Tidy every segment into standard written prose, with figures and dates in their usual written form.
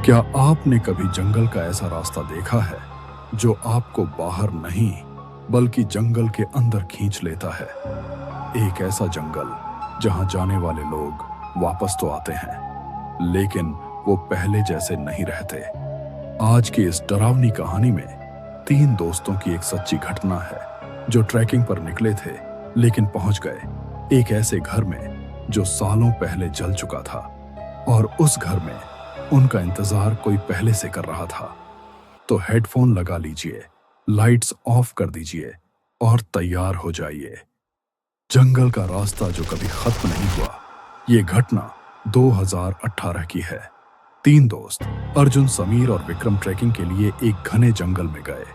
क्या आपने कभी जंगल का ऐसा रास्ता देखा है जो आपको बाहर नहीं बल्कि जंगल के अंदर खींच लेता है? एक ऐसा जंगल जहां जाने वाले लोग वापस तो आते हैं, लेकिन वो पहले जैसे नहीं रहते। आज की इस डरावनी कहानी में 3 दोस्तों की एक सच्ची घटना है जो ट्रैकिंग पर निकले थे, लेकिन पहुंच गए एक ऐसे घर में जो सालों पहले जल चुका था, और उस घर में उनका इंतजार कोई पहले से कर रहा था। तो हेडफोन लगा लीजिए, लाइट्स ऑफ कर दीजिए और तैयार हो जाइए। जंगल का रास्ता जो कभी खत्म नहीं हुआ। ये घटना 2018 की है। 3 दोस्त अर्जुन, समीर और विक्रम ट्रैकिंग के लिए एक घने जंगल में गए।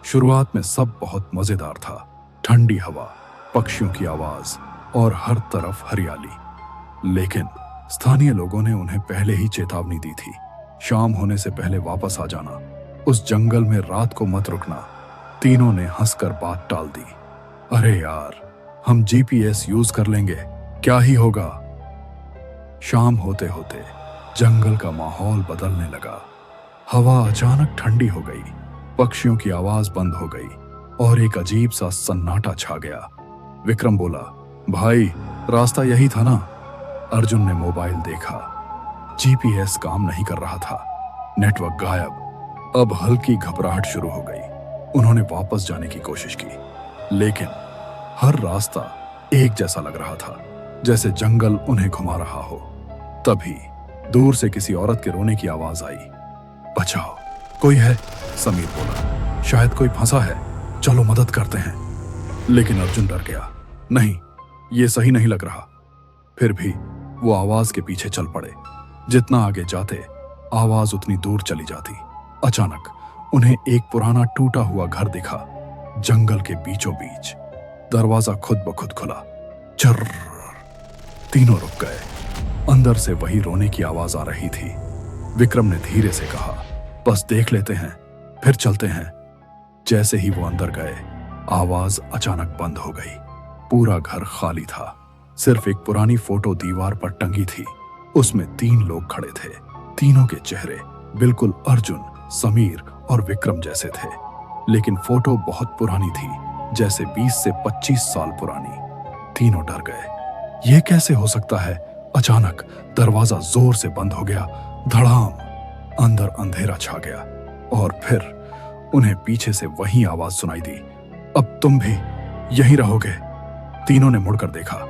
शुरुआत में सब बहुत मजेदार था। ठंडी हवा, पक्षियों की आवाज और हर तरफ हरियाली। लेकिन स्थानीय लोगों ने उन्हें पहले ही चेतावनी दी थी, शाम होने से पहले वापस आ जाना, उस जंगल में रात को मत रुकना। तीनों ने हंसकर बात टाल दी। अरे यार, हम जीपीएस यूज कर लेंगे, क्या ही होगा। शाम होते होते जंगल का माहौल बदलने लगा। हवा अचानक ठंडी हो गई, पक्षियों की आवाज बंद हो गई और एक अजीब सा सन्नाटा छा गया। विक्रम बोला, भाई रास्ता यही था ना? अर्जुन ने मोबाइल देखा। जीपीएस काम नहीं कर रहा था, नेटवर्क गायब। अब हल्की घबराहट शुरू हो गई। उन्होंने वापस जाने की कोशिश की, लेकिन हर रास्ता एक जैसा लग रहा था, जैसे जंगल उन्हें घुमा रहा हो। तभी दूर से किसी औरत के रोने की आवाज आई। बचाओ, कोई है? समीर बोला, शायद कोई फंसा है, चलो मदद करते हैं। लेकिन अर्जुन डर गया। नहीं, ये सही नहीं लग रहा। फिर भी वो आवाज के पीछे चल पड़े। जितना आगे जाते आवाज उतनी दूर चली जाती। अचानक उन्हें एक पुराना टूटा हुआ घर दिखा, जंगल के बीचों बीच। दरवाजा खुद ब खुद खुला। चर्र। तीनों रुक गए। अंदर से वही रोने की आवाज आ रही थी। विक्रम ने धीरे से कहा, बस देख लेते हैं, फिर चलते हैं। जैसे ही वो अंदर गए, आवाज अचानक बंद हो गई। पूरा घर खाली था। सिर्फ एक पुरानी फोटो दीवार पर टंगी थी। उसमें 3 लोग खड़े थे। तीनों के चेहरे बिल्कुल अर्जुन, समीर और विक्रम जैसे थे, लेकिन फोटो बहुत पुरानी थी, जैसे 20 से 25 साल पुरानी। तीनों डर गए। ये कैसे हो सकता है? अचानक दरवाजा जोर से बंद हो गया। धड़ाम। अंदर अंधेरा छा गया और फिर उन्हें पीछे से वही आवाज सुनाई दी, अब तुम भी यहीं रहोगे? तीनों ने मुड़कर देखा।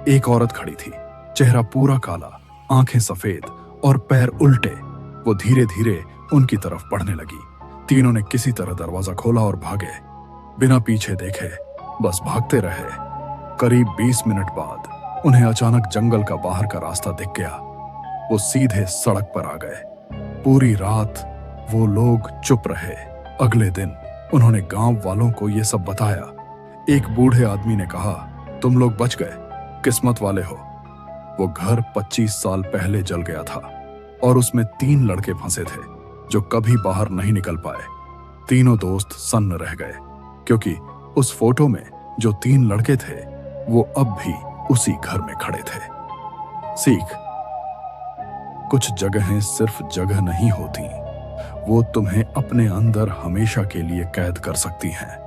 एक औरत खड़ी थी, चेहरा पूरा काला, आंखें सफेद और पैर उल्टे। वो धीरे धीरे उनकी तरफ बढ़ने लगी। तीनों ने किसी तरह दरवाजा खोला और भागे। बिना पीछे देखे बस भागते रहे। करीब 20 मिनट बाद उन्हें अचानक जंगल का बाहर का रास्ता दिख गया। वो सीधे सड़क पर आ गए। पूरी रात वो लोग चुप रहे। अगले दिन उन्होंने गांव वालों को ये सब बताया। एक बूढ़े आदमी ने कहा, तुम लोग बच गए, किस्मत वाले हो। वो घर 25 साल पहले जल गया था और उसमें 3 लड़के फंसे थे जो कभी बाहर नहीं निकल पाए। तीनों दोस्त सन्न रह गए, क्योंकि उस फोटो में जो 3 लड़के थे वो अब भी उसी घर में खड़े थे। सीख: कुछ जगहें सिर्फ जगह नहीं होती, वो तुम्हें अपने अंदर हमेशा के लिए कैद कर सकती हैं।